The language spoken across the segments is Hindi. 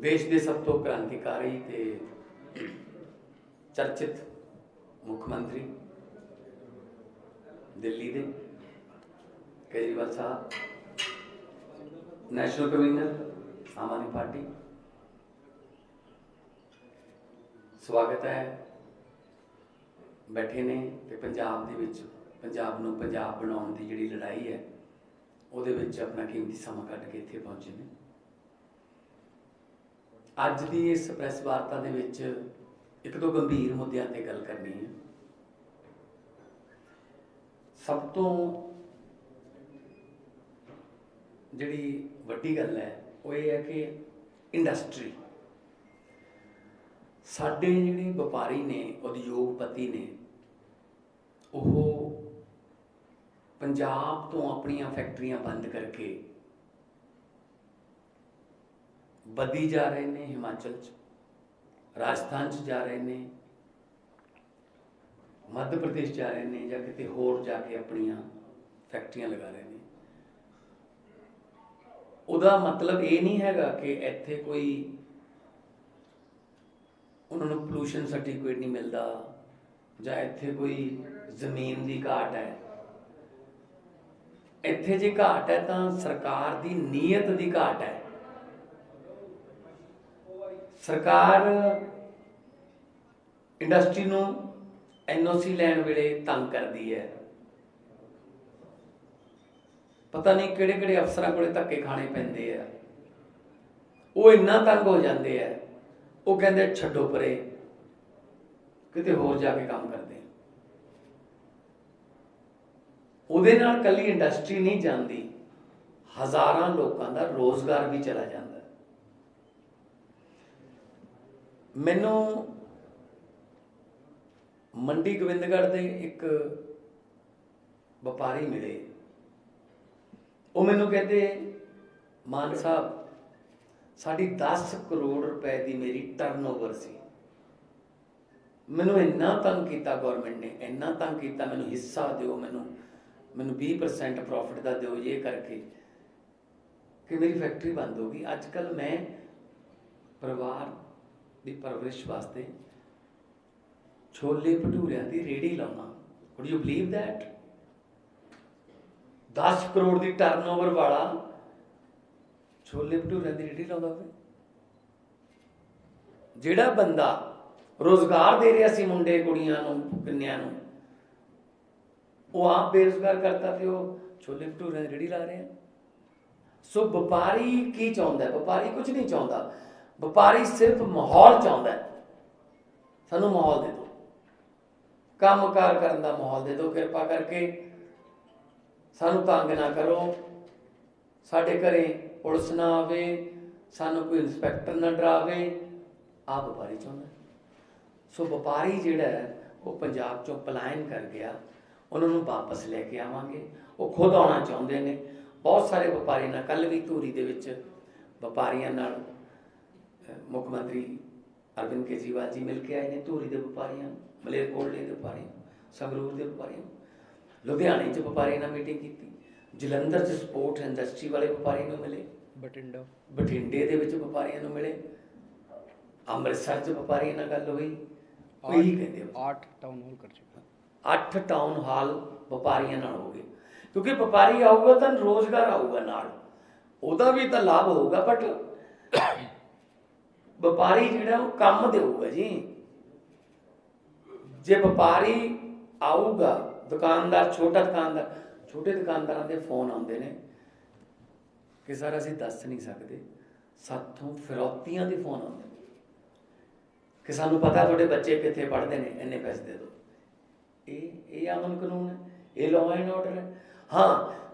देश के सब तो क्रांतिकारी ते चर्चित मुख्यमंत्री दिल्ली के केजरीवाल साहब, नैशनल कन्वीनर आम आदमी पार्टी, स्वागत है। बैठे ने ते पंजाब दे विच पंजाब नूं पंजाब बनाउण दी जिहड़ी लड़ाई है उहदे विच अपना कीमती समा कढ के इत्थे पहुंचे ने। अज दी इस प्रैस वार्ता दे विच एक दो गंभीर मुद्दों ते गल करनी है। सब तो जिहड़ी वड्डी गल है वो ये है कि इंडस्ट्री साडे जिहड़े व्यापारी ने उद्योगपति ने वो पंजाब तो अपनियां फैक्ट्रियां बंद करके बदी जा रहे हैं, हिमाचल च, राजस्थान च जा रहे हैं, मध्य प्रदेश जा रहे हैं, या किते होर जाके अपनियां फैक्ट्रियां लगा रहे हैं। उहदा मतलब ये नहीं हैगा कि इत्थे कोई उन्होंने पोल्यूशन सर्टिफिकेट नहीं मिलता या इत्थे कोई जमीन की घाट है। इत्थे जे घाट है तो सरकार की नीयत की घाट है। सरकार इंडस्ट्री नूं NOC लैण वेले तंग करती है। पता नहीं किहड़े किहड़े अफसरां कोले धक्के खाने पैंदे आ। वो इन्ना तंग हो जाते हैं, वो कहते छड्डो परे, किते होर जाके काम करते हैं। उहदे नाल कल्ली इंडस्ट्री नहीं जाती, हज़ारां लोगों का रोज़गार भी चला जाता। मैनू मंडी गोबिंदगढ़ के एक व्यापारी मिले। वो मैनू कहते मान साहब साड़ी 10 करोड़ रुपए की मेरी टर्नओवर सी। मैनू इन्ना तंग किया गौरमेंट ने, इन्ना तंग किया, मैनू हिस्सा दो, मैनू 20% प्रॉफिट का दो, ये करके कि मेरी फैक्ट्री बंद हो गई। अजकल मैं परिवार की परवरिश वास्ते छोले भटूरिया की रेहड़ी लाना। Would you believe that? 10 crore की टर्नओवर वाला छोले भटूरिया की रेहड़ी लाता हो। जिहड़ा बंदा रोजगार दे रहा सी मुंडे कुड़ियां नूं कन्या नूं, वो आप बेरोजगार करता थे, वो छोले भटूरिया की रेहड़ी ला रहे हैं। सो व्यापारी की चाहता है? व्यापारी कुछ नहीं चाहता। व्यापारी सिर्फ माहौल चाहता है। सानू माहौल दे दो, काम कार करने का माहौल दे दो, कृपा करके सानू तंग ना करो, साडे घरे पुलिस ना आवे, सानू कोई इंस्पैक्टर ना डरावे। आप व्यापारी चाहता है। सो व्यापारी जिहड़ा है वो पंजाब चों पलायन कर गया, उन्होंने वापस लैके आवांगे। वो खुद आना चाहते हैं। बहुत सारे व्यापारी ना कल भी धूरी दे विच व्यापारियों नाल मुख्यमंत्री अरविंद केजरीवाल जी मिल के आए हैं। धूरी के व्यापारियों, मलेरकोटले के व्यापारियों, संगरूर के व्यापारियों, लुधियाने व्यापारियों ने मीटिंग की, जलंधर स्पोर्ट इंडस्ट्री वाले व्यापारी को मिले, बठिंडे के व्यापारियों को मिले, अमृतसर व्यापारियों नाल गल हुई। 8 टाउन हॉल कर चुका, 8 टाउन हॉल व्यापारियों नाल हो गए। क्योंकि व्यापारी आऊगा तो रोजगार आऊगा, नाल उहदा भी तो लाभ होगा, बट व्यापारी जिहड़ा वो काम देऊगा जी। जे व्यापारी आऊगा, दुकानदार, छोटे दुकानदारों के फोन आते हैं कि सर असीं दस नहीं सकते, साथों फिरौतियां के फोन आते हैं कि सानू पता तुहाडे बच्चे कित्थे पढ़ते हैं, इन्ने पैसे दे दो। ये अमन कानून है, ये लॉ एंड ऑर्डर है। हाँ,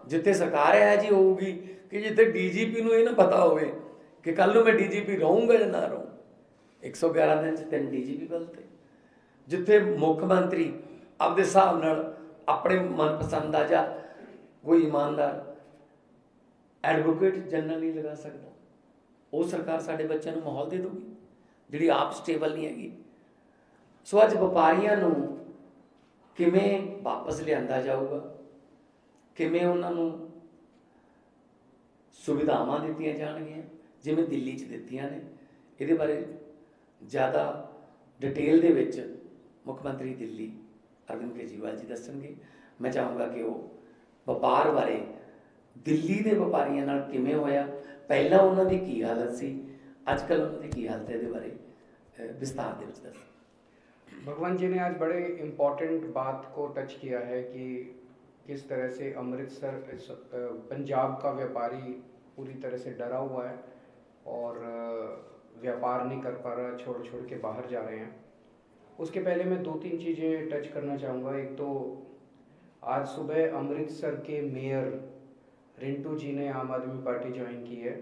जिथे सरकार है जी होगी कि जिथे DGP नूं ये ना पता होवे कि कल नूं मैं DGP रहूँगा या ना रहूँ। 111 दिन 3 DGP बदलते। जिथे मुख्यमंत्री आपदे हिसाब नाल अपने मनपसंद का या कोई ईमानदार एडवोकेट जनरल नहीं लगा सकता, वो सरकार साडे बच्चों को माहौल दे दूगी जिहड़ी आप स्टेबल नहीं हैगी। सो अज व्यापारियों नूं किवें वापस लिआंदा जाऊगा, किवें उन्हां नूं सुविधावां दित्तियां जाणगीਆਂ जिवें दिल्ली च दित्तियां ने, ਇਹਦੇ ਬਾਰੇ ਜ਼ਿਆਦਾ ਡਿਟੇਲ ਦੇ ਵਿੱਚ ਮੁੱਖ ਮੰਤਰੀ ਦਿੱਲੀ ਅਰਵਿੰਦ ਕੇਜਰੀਵਾਲ ਜੀ ਦੱਸਣਗੇ। ਮੈਂ ਚਾਹੂੰਗਾ ਕਿ ਉਹ ਵਪਾਰ ਬਾਰੇ ਦਿੱਲੀ ਦੇ ਵਪਾਰੀਆਂ ਨਾਲ ਕਿਵੇਂ ਹੋਇਆ, ਪਹਿਲਾਂ ਉਹਨਾਂ ਦੀ ਕੀ ਹਾਲਤ ਸੀ, ਅੱਜ ਕੱਲ੍ਹ ਉਹਨਾਂ ਦੀ ਕੀ ਹਾਲਤ ਹੈ, ਇਹਦੇ ਬਾਰੇ विस्तार ਦੇ ਵਿੱਚ ਦੱਸ। भगवान जी ने आज बड़े इम्पोर्टेंट बात को टच किया है कि किस तरह से अमृतसर पंजाब का व्यापारी पूरी तरह से डरा हुआ है और व्यापार नहीं कर पा रहा, छोड़ छोड़ के बाहर जा रहे हैं। उसके पहले मैं 2-3 चीज़ें टच करना चाहूँगा। एक तो आज सुबह अमृतसर के मेयर रिंटू जी ने आम आदमी पार्टी ज्वाइन की है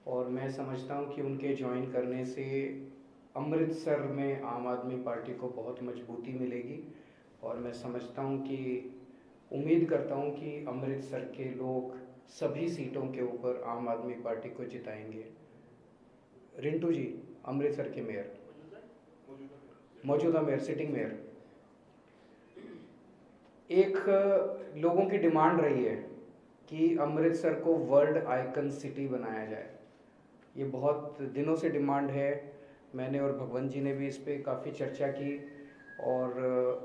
और मैं समझता हूँ कि उनके ज्वाइन करने से अमृतसर में आम आदमी पार्टी को बहुत मजबूती मिलेगी और मैं समझता हूँ कि उम्मीद करता हूँ कि अमृतसर के लोग सभी सीटों के ऊपर आम आदमी पार्टी को जिताएंगे। रिंटू जी अमृतसर के मेयर, मौजूदा मेयर, सिटिंग मेयर, एक लोगों की डिमांड रही है कि अमृतसर को वर्ल्ड आइकन सिटी बनाया जाए। ये बहुत दिनों से डिमांड है। मैंने और भगवंत जी ने भी इस पर काफ़ी चर्चा की और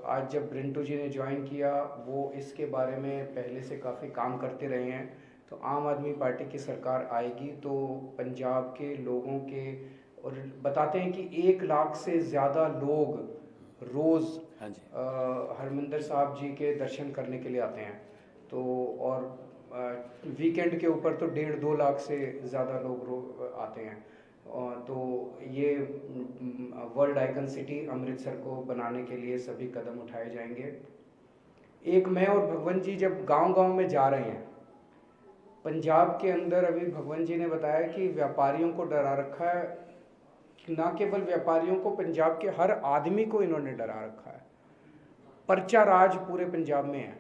आज जब रिंटू जी ने ज्वाइन किया, वो इसके बारे में पहले से काफ़ी काम करते रहे हैं। तो आम आदमी पार्टी की सरकार आएगी तो पंजाब के लोगों के, और बताते हैं कि 1 लाख से ज़्यादा लोग रोज़ हरमिंदर साहब जी के दर्शन करने के लिए आते हैं। तो और वीकेंड के ऊपर तो 1.5-2 लाख से ज़्यादा लोग आते हैं। तो ये वर्ल्ड आइकन सिटी अमृतसर को बनाने के लिए सभी कदम उठाए जाएंगे। एक मैं और भगवंत जी जब गांव-गांव में जा रहे हैं, पंजाब के अंदर अभी भगवंत जी ने बताया कि व्यापारियों को डरा रखा है, कि ना केवल व्यापारियों को, पंजाब के हर आदमी को इन्होंने डरा रखा है। पर्चा राज पूरे पंजाब में है,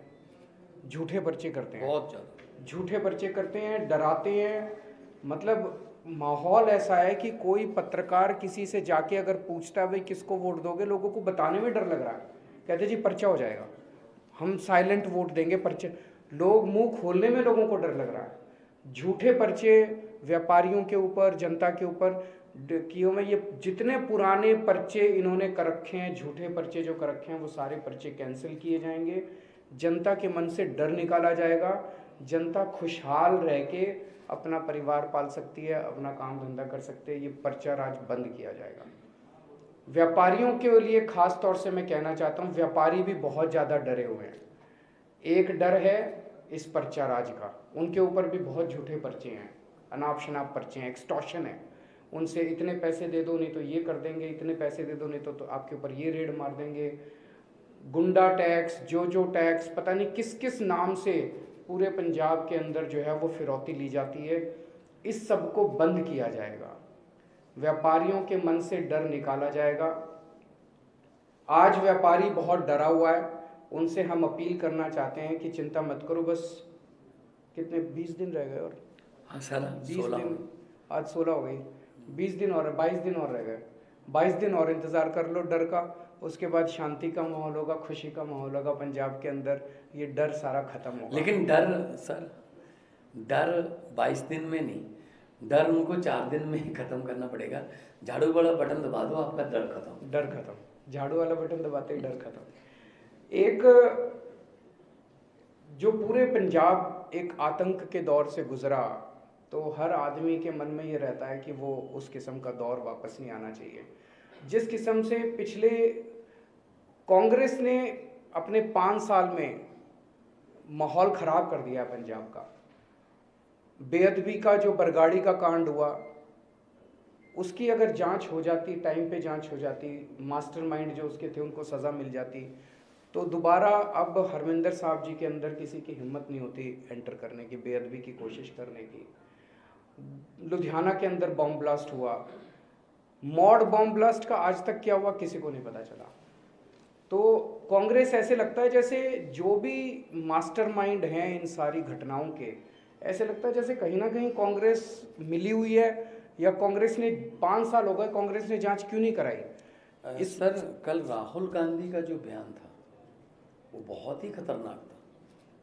झूठे पर्चे करते हैं, बहुत ज़्यादा झूठे पर्चे करते हैं, डराते हैं। मतलब माहौल ऐसा है कि कोई पत्रकार किसी से जाके अगर पूछता है भाई किसको वोट दोगे, लोगों को बताने में डर लग रहा है, कहते जी पर्चा हो जाएगा, हम साइलेंट वोट देंगे, पर्चे। लोग मुंह खोलने में लोगों को डर लग रहा है। झूठे पर्चे व्यापारियों के ऊपर, जनता के ऊपर कियो में, ये जितने पुराने पर्चे इन्होंने कर रखे हैं, झूठे पर्चे जो कर रखे हैं, वो सारे पर्चे कैंसिल किए जाएंगे। जनता के मन से डर निकाला जाएगा। जनता खुशहाल रह के अपना परिवार पाल सकती है, अपना काम धंधा कर सकते हैं। ये पर्चा राज बंद किया जाएगा। व्यापारियों के लिए खास तौर से मैं कहना चाहता हूँ, व्यापारी भी बहुत ज़्यादा डरे हुए हैं। एक डर है इस पर्चा राज का, उनके ऊपर भी बहुत झूठे पर्चे हैं, अनाप शनाप पर्चे हैं, एक्सटॉर्शन है। उनसे इतने पैसे दे दो नहीं तो ये कर देंगे, इतने पैसे दे दो नहीं तो आपके ऊपर ये रेड मार देंगे। गुंडा टैक्स, जो टैक्स, पता नहीं किस किस नाम से पूरे पंजाब के अंदर जो है वो फिरौती ली जाती है। इस सब को बंद किया जाएगा, व्यापारियों के मन से डर निकाला जाएगा। आज व्यापारी बहुत डरा हुआ है, उनसे हम अपील करना चाहते हैं कि चिंता मत करो, बस कितने 20 दिन रह गए और 20 दिन, आज 16 हो गई, 20 दिन और 22 दिन और रह गए। 22 दिन और इंतज़ार कर लो डर का, उसके बाद शांति का माहौल होगा, खुशी का माहौल होगा पंजाब के अंदर। ये डर सारा खत्म होगा। लेकिन डर सर, डर 22 दिन में नहीं, डर उनको 4 दिन में ही खत्म करना पड़ेगा। झाड़ू वाला बटन दबा दो, आपका डर खत्म। डर खत्म, झाड़ू वाला बटन दबाते ही डर खत्म। एक जो पूरे पंजाब एक आतंक के दौर से गुजरा, तो हर आदमी के मन में ये रहता है कि वो उस किस्म का दौर वापस नहीं आना चाहिए। जिस किस्म से पिछले कांग्रेस ने अपने 5 साल में माहौल ख़राब कर दिया पंजाब का, बेअदबी का जो बरगाड़ी का कांड हुआ, उसकी अगर जांच हो जाती, टाइम पे जांच हो जाती, मास्टरमाइंड जो उसके थे उनको सज़ा मिल जाती, तो दोबारा अब हरमिंदर साहब जी के अंदर किसी की हिम्मत नहीं होती एंटर करने की, बेअदबी की कोशिश करने की। लुधियाना के अंदर बॉम्ब ब्लास्ट हुआ, मॉड बॉम्ब ब्लास्ट का आज तक क्या हुआ किसी को नहीं पता चला। तो कांग्रेस ऐसे लगता है जैसे जो भी मास्टरमाइंड हैं इन सारी घटनाओं के, ऐसे लगता है जैसे कहीं ना कहीं कांग्रेस मिली हुई है, या कांग्रेस ने 5 साल हो गए, कांग्रेस ने जांच क्यों नहीं कराई। सर कल राहुल गांधी का जो बयान था वो बहुत ही खतरनाक था,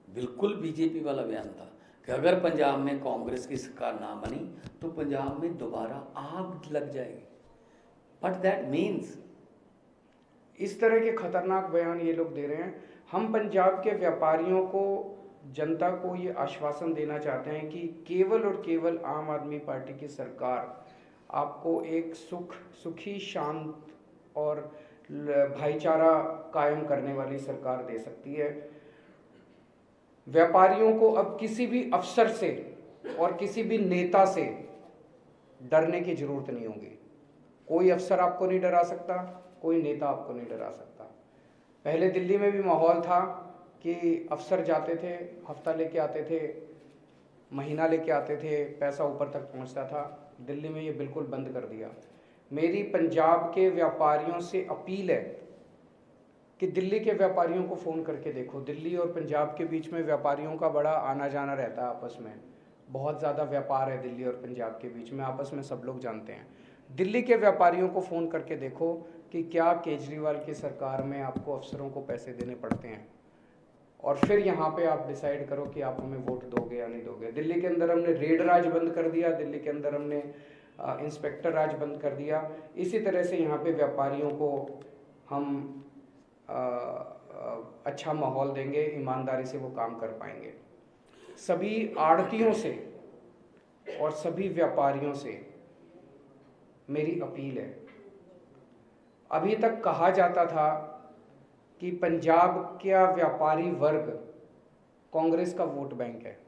बिल्कुल बीजेपी वाला बयान था कि अगर पंजाब में कांग्रेस की सरकार ना बनी तो पंजाब में दोबारा आग लग जाएगी। What that means? इस तरह के खतरनाक बयान ये लोग दे रहे हैं। हम पंजाब के व्यापारियों को, जनता को ये आश्वासन देना चाहते हैं कि केवल और केवल आम आदमी पार्टी की सरकार आपको एक सुखी, शांत और भाईचारा कायम करने वाली सरकार दे सकती है। व्यापारियों को अब किसी भी अफसर से और किसी भी नेता से डरने की जरूरत नहीं होगी। कोई अफसर आपको नहीं डरा सकता, कोई नेता आपको नहीं डरा सकता। पहले दिल्ली में भी माहौल था कि अफसर जाते थे, हफ्ता लेके आते थे, महीना लेके आते थे, पैसा ऊपर तक पहुंचता था। दिल्ली में ये बिल्कुल बंद कर दिया। मेरी पंजाब के व्यापारियों से अपील है कि दिल्ली के व्यापारियों को फ़ोन करके देखो। दिल्ली और पंजाब के बीच में व्यापारियों का बड़ा आना जाना रहता है आपस में, बहुत ज़्यादा व्यापार है दिल्ली और पंजाब के बीच में, आपस में सब लोग जानते हैं। दिल्ली के व्यापारियों को फ़ोन करके देखो कि क्या केजरीवाल की सरकार में आपको अफसरों को पैसे देने पड़ते हैं, और फिर यहाँ पे आप डिसाइड करो कि आप हमें वोट दोगे या नहीं दोगे। दिल्ली के अंदर हमने रेड राज बंद कर दिया, दिल्ली के अंदर हमने इंस्पेक्टर राज बंद कर दिया। इसी तरह से यहाँ पे व्यापारियों को हम अच्छा माहौल देंगे, ईमानदारी से वो काम कर पाएंगे। सभी आड़तियों से और सभी व्यापारियों से मेरी अपील है। अभी तक कहा जाता था कि पंजाब का व्यापारी वर्ग कांग्रेस का वोट बैंक है।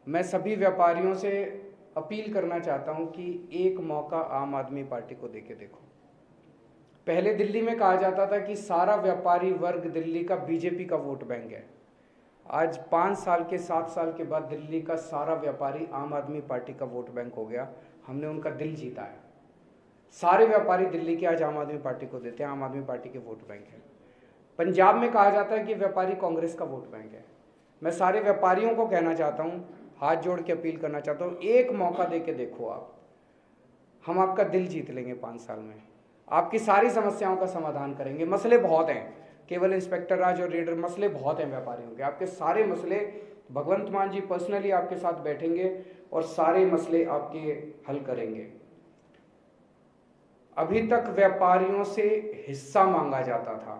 मैं सभी व्यापारियों से अपील करना चाहता हूं कि एक मौका आम आदमी पार्टी को देके देखो। पहले दिल्ली में कहा जाता था कि सारा व्यापारी वर्ग दिल्ली का बीजेपी का वोट बैंक है। आज 5 साल के 7 साल के बाद दिल्ली का सारा व्यापारी आम आदमी पार्टी का वोट बैंक हो गया। हमने उनका दिल जीता है। सारे व्यापारी दिल्ली के आज आम आदमी पार्टी को देते हैं, आम आदमी पार्टी के वोट बैंक है। पंजाब में कहा जाता है कि व्यापारी कांग्रेस का वोट बैंक है। मैं सारे व्यापारियों को कहना चाहता हूं, हाथ जोड़ के अपील करना चाहता हूं, एक मौका दे के देखो आप। हम आपका दिल जीत लेंगे 5 साल में, आपकी सारी समस्याओं का समाधान करेंगे। मसले बहुत हैं, केवल इंस्पेक्टर राज और रेडर मसले बहुत हैं व्यापारियों के। आपके सारे मसले भगवंत मान जी पर्सनली आपके साथ बैठेंगे और सारे मसले आपके हल करेंगे। अभी तक व्यापारियों से हिस्सा मांगा जाता था,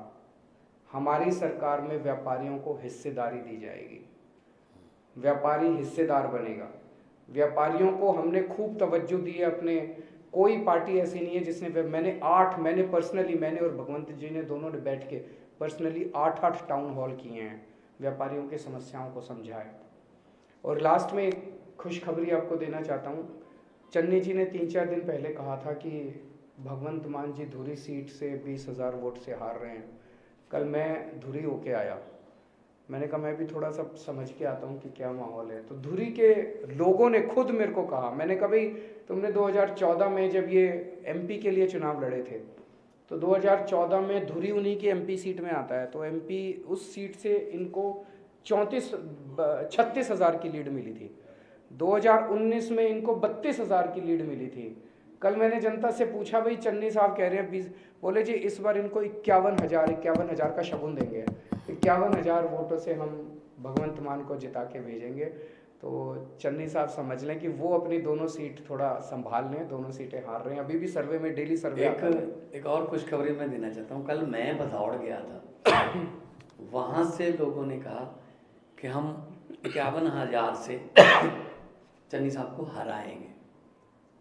हमारी सरकार में व्यापारियों को हिस्सेदारी दी जाएगी। व्यापारी हिस्सेदार बनेगा। व्यापारियों को हमने खूब तवज्जो दी है। अपने कोई पार्टी ऐसी नहीं है जिसने, मैंने पर्सनली, मैंने और भगवंत जी ने दोनों ने बैठ के पर्सनली 8 टाउन हॉल किए हैं, व्यापारियों की समस्याओं को समझाए। और लास्ट में एक खुशखबरी आपको देना चाहता हूँ। चन्नी जी ने 3-4 दिन पहले कहा था कि भगवंत मान जी धुरी सीट से 20,000 वोट से हार रहे हैं। कल मैं धुरी होके आया, मैंने कहा मैं भी थोड़ा सा समझ के आता हूँ कि क्या माहौल है। तो धुरी के लोगों ने खुद मेरे को कहा, मैंने कहा भाई तुमने 2014 में जब ये एमपी के लिए चुनाव लड़े थे, तो 2014 में धुरी उन्हीं की एमपी सीट में आता है, तो एमपी उस सीट से इनको 36,000 की लीड मिली थी। 2019 में इनको 32,000 की लीड मिली थी। कल मैंने जनता से पूछा, भाई चन्नी साहब कह रहे हैं 20, बोले जी इस बार इनको 51,000 का शगुन देंगे, 51,000 वोटों से हम भगवंत मान को जिता के भेजेंगे। तो चन्नी साहब समझ लें कि वो अपनी दोनों सीट थोड़ा संभाल लें, दोनों सीटें हार रहे हैं। अभी भी सर्वे में, डेली सर्वे एक और खुशखबरी मैं देना चाहता हूँ। कल मैं भदौड़ गया था, वहाँ से लोगों ने कहा कि हम 51,000 से चन्नी साहब को हराएंगे।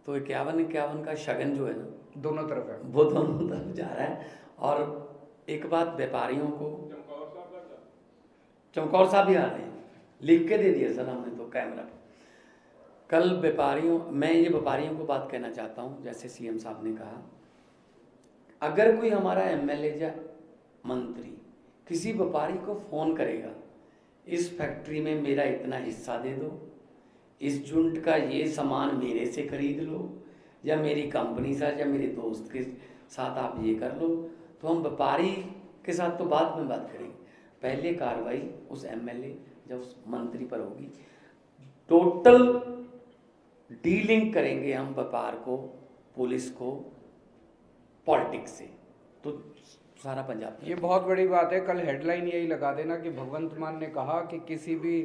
तो 51 का शगन जो है ना, दोनों तरफ है, वो दोनों तरफ जा रहा है। और एक बात व्यापारियों को, चमकौर साहब भी आ रहे हैं, लिख के दे दिया सर हमने तो कैमरा पर। कल मैं ये व्यापारियों को बात कहना चाहता हूँ, जैसे सीएम साहब ने कहा, अगर कोई हमारा एमएलए या मंत्री किसी व्यापारी को फ़ोन करेगा, इस फैक्ट्री में मेरा इतना हिस्सा दे दो, इस यूनिट का ये सामान मेरे से खरीद लो, या मेरी कंपनी से या मेरे दोस्त के साथ आप ये कर लो, तो हम व्यापारी के साथ तो बाद में बात करेंगे। पहले कार्रवाई उस एमएलए या उस मंत्री पर होगी। टोटल डीलिंग करेंगे हम व्यापार को, पुलिस को, पॉलिटिक्स से, तो सारा पंजाब। ये बहुत बड़ी बात है। कल हेडलाइन यही लगा देना कि भगवंत मान ने कहा कि किसी भी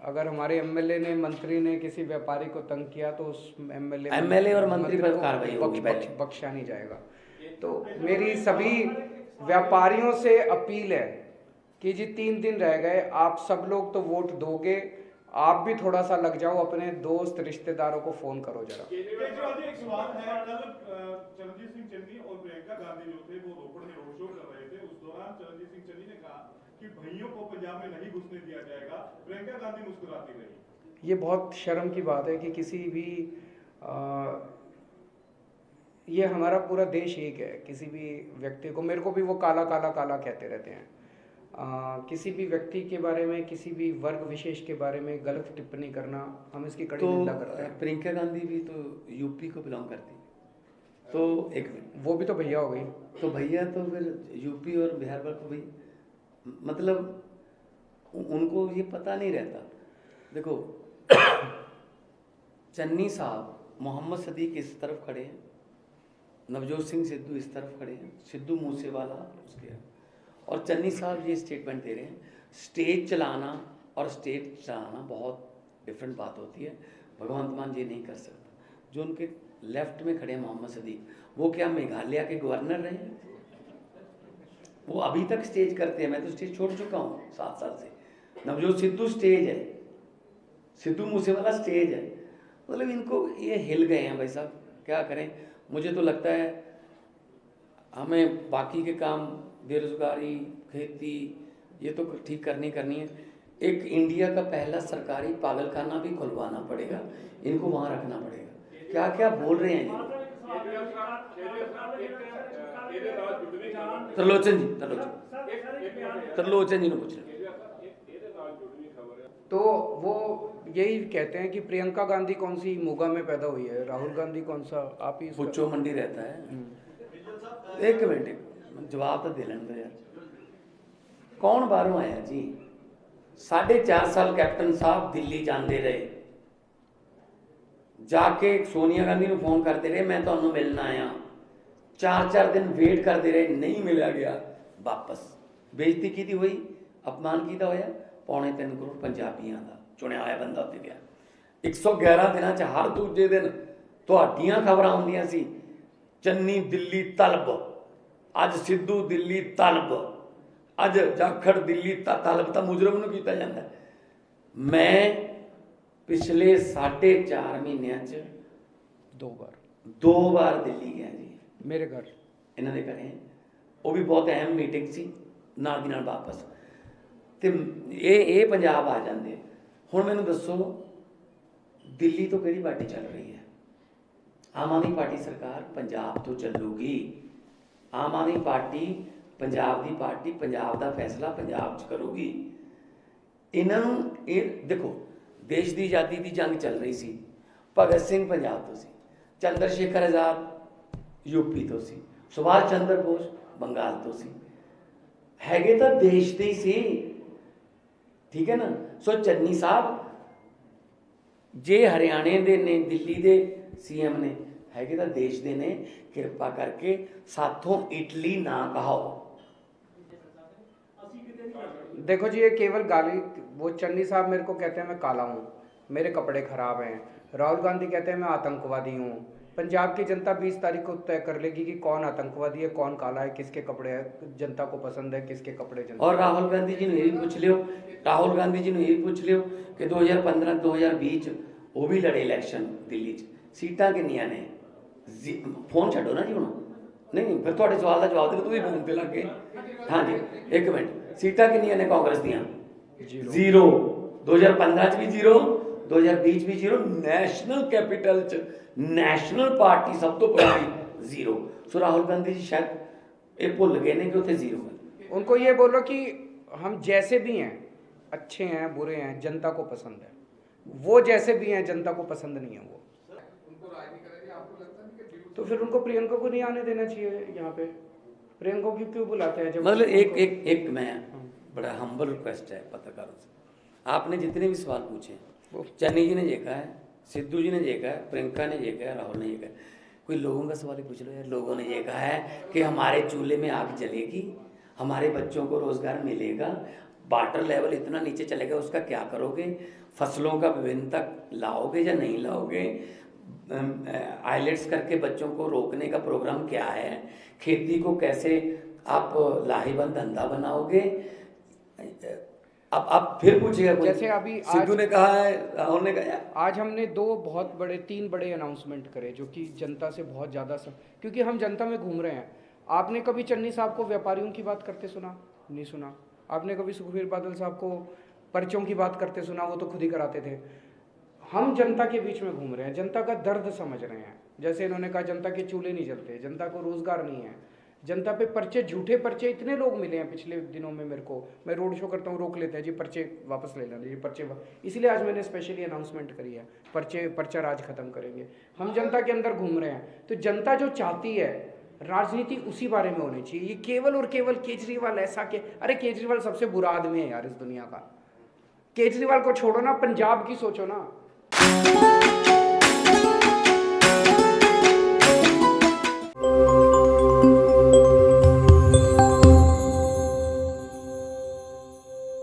अगर हमारे एमएलए ने, मंत्री ने किसी व्यापारी को तंग किया तो उस एमएलए और मंत्री पर कार्रवाई होगी, बख्शा नहीं जाएगा। तो मेरी सभी व्यापारियों से अपील है कि जी 3 दिन रह गए, आप सब लोग तो वोट दोगे, आप भी थोड़ा सा लग जाओ, अपने दोस्त रिश्तेदारों को फोन करो जरा। केजरीवाल जी, एक सवाल है, कल चरणजीत सिंह चन्नी और प्रियंका गांधी जो थे वो रोपड़ में रोड शो कर रहे थे। उस दौरान चरणजीत सिंह चन्नी ने कहा कि भैयों को पंजाब में नहीं घुसने दिया जाएगा। प्रियंका गांधी मुस्कुराती रही। ये बहुत शर्म की बात है कि किसी भी ये हमारा पूरा देश एक है, किसी भी व्यक्ति को, मेरे को भी वो काला काला काला कहते रहते हैं, किसी भी व्यक्ति के बारे में, किसी भी वर्ग विशेष के बारे में गलत टिप्पणी करना, हम इसकी कड़ी निंदा करते हैं। प्रियंका गांधी भी तो यूपी को बिलोंग करती, तो एक वो भी तो भैया हो गई। तो भैया तो फिर यूपी और बिहार पर तो भाई मतलब उनको ये पता नहीं रहता। देखो चन्नी साहब, मोहम्मद सदीक इस तरफ खड़े हैं, नवजोत सिंह सिद्धू इस तरफ खड़े हैं, सिद्धू मूसेवाला उसके, और चन्नी साहब ये स्टेटमेंट दे रहे हैं। स्टेज चलाना और स्टेट चलाना बहुत डिफरेंट बात होती है। भगवंत मान ये नहीं कर सकता। जो उनके लेफ्ट में खड़े हैं मोहम्मद सदीक, वो क्या मेघालय के गवर्नर रहे हैं? वो अभी तक स्टेज करते हैं। मैं तो स्टेज छोड़ चुका हूँ 7 साल से। नवजोत सिद्धू स्टेज है, सिद्धू मूसेवाला स्टेज है। मतलब इनको ये हिल गए हैं भाई साहब, क्या करें। मुझे तो लगता है हमें बाकी के काम, बेरोजगारी, खेती, ये तो ठीक करनी है। एक इंडिया का पहला सरकारी पागलखाना भी खुलवाना पड़ेगा, इनको वहाँ रखना पड़ेगा। क्या क्या बोल रहे हैं ये। त्रिलोचन जी ने पूछ रहे। तो वो यही कहते हैं कि प्रियंका गांधी कौन सी मोगा में पैदा हुई है, राहुल गांधी कौन सा, आप ही पुच्चो मंडी रहता है। एक मिनट जवाब तो दे लेने दो यार। कौन बाहरों आया जी? 4.5 साल कैप्टन साहब दिल्ली जाते रहे, जाके सोनिया गांधी को फोन करते रहे, मैं तो मिलना आया। 4 दिन वेट करते रहे, नहीं मिला गया, वापस। बेइज्जती की हुई, अपमान किया होया। 3.25 करोड़ पंजाबियों का चुनिया होया बंदा उत्ते गया। 111 दिनों च हर दूजे दिन तुहाडियां खबरां आउंदियां सी, चन्नी दिल्ली तलब, अज सिद्धू दिल्ली तलब, अज जाखड़ दिल्ली तलब। तो मुजरम नूं कीता जांदा है। मैं पिछले 4.5 महीनों च 2 बार दिल्ली गया जी। मेरे घर इन्हों के घरे, वो भी बहुत अहम मीटिंग सी, नाल दी नाल वापस। तो ये पंजाब आ जाते। हुण मैनूं दसो दिल्ली तो किहड़ी पार्टी चल रही है? आम आदमी पार्टी सरकार पंजाब तो चलूगी। आम आदमी पार्टी पंजाब की पार्टी, पंजाब का फैसला पंजाब च करूगी। इन्हों ये देखो, देश की आज़ादी की जंग चल रही सी, भगत सिंह पंजाब तो सी, चंद्रशेखर आज़ाद यूपी तो सी, सुभाष चंद्र बोस बंगाल तो सी, हैगे तो देश दे सी, ठीक है ना। सो चन्नी साहब जे हरियाणे दे ने, दिल्ली दे सीएम ने, हैगे तो देश दे ने, कृपा करके साथों इटली ना कहो। देखो जी, ये केवल गाली, वो चन्नी साहब मेरे को कहते हैं मैं काला हूँ, मेरे कपड़े खराब हैं। राहुल गांधी कहते हैं मैं आतंकवादी हूँ। पंजाब की जनता 20 तारीख को तय कर लेगी कि कौन आतंकवादी है, कौन काला है, किसके कपड़े है जनता को पसंद है, किसके कपड़े जनता। और राहुल गांधी जी ने ये भी पूछ लियो, राहुल गांधी जी ने ये भी पूछ लियो कि 2015-2020 वो भी लड़े इलैक्शन दिल्ली च, सीटां किन्नियां ने? फोन छड्डो ना जी हुण, नहीं फिर तुहाडे सवाल का जवाब दे, तुसीं फोन ते लग गए। हाँ जी, एक मिनट, सीटां किन्नियां ने कांग्रेस दियां? 0। 2015 च भी 0, 2020 भी 0, नैशनल कैपिटल च नैशनल पार्टी सब तो पुरानी 0। सो राहुल गांधी जी शायद ये भुल गए ने कि उत्थे 0 है। उनको ये बोलो कि हम जैसे भी हैं, अच्छे हैं बुरे हैं, जनता को पसंद है। वो जैसे भी हैं जनता को पसंद नहीं है वो। तो फिर उनको प्रियंका को नहीं आने देना चाहिए यहाँ पे। प्रियंका को क्यों बुलाते हैं? जब मतलब एक मैं बड़ा हम्बल रिक्वेस्ट है पत्रकारों से, आपने जितने भी सवाल पूछे, चन्नी जी ने ये कहा है, सिद्धू जी ने ये कहा है, प्रियंका ने ये कहा है, राहुल ने ये कहा है, कोई लोगों का सवाल ही पूछ लो यार। लोगों ने ये कहा है कि हमारे चूल्हे में आग जलेगी, हमारे बच्चों को रोजगार मिलेगा, वाटर लेवल इतना नीचे चलेगा, उसका क्या करोगे? फसलों का विभिन्नता लाओगे या नहीं लाओगे, आइलेट्स करके बच्चों को रोकने का प्रोग्राम क्या है, खेती को कैसे आप लाहेवंद धंधा बनाओगे। अब आप फिर पूछिएगा कोई। जैसे अभी सिद्धू ने कहा है, राहुल ने कहा, आज हमने तीन बड़े अनाउंसमेंट करे जो कि जनता से बहुत ज़्यादा क्योंकि हम जनता में घूम रहे हैं। आपने कभी चन्नी साहब को व्यापारियों की बात करते सुना? नहीं सुना। आपने कभी सुखबीर बादल साहब को पर्चों की बात करते सुना? वो तो खुद ही कराते थे। हम जनता के बीच में घूम रहे हैं, जनता का दर्द समझ रहे हैं। जैसे इन्होंने कहा जनता के चूल्हे नहीं जलते, जनता को रोजगार नहीं है, जनता पे पर्चे, झूठे पर्चे इतने लोग मिले हैं पिछले दिनों में। मेरे को, मैं रोड शो करता हूँ, रोक लेते हैं जी पर्चे वापस ले लेना जी पर्चे इसलिए आज मैंने स्पेशली अनाउंसमेंट करी है, पर्चा राज खत्म करेंगे। हम जनता के अंदर घूम रहे हैं, तो जनता जो चाहती है राजनीति उसी बारे में होनी चाहिए। ये केवल और केवल केजरीवाल ऐसा के, अरे केजरीवाल सबसे बुरा आदमी है यार इस दुनिया का। केजरीवाल को छोड़ो ना, पंजाब की सोचो ना।